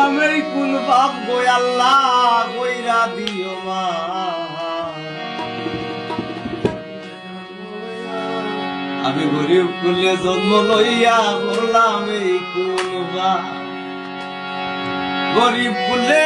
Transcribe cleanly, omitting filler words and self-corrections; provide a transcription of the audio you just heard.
করলাম এই কোন পাপ গো আল্লাহ কইরা দিও মা আমি গরিব কুলে জন্ম লইয়া করলাম এই কোন পাপ গরিব কুলে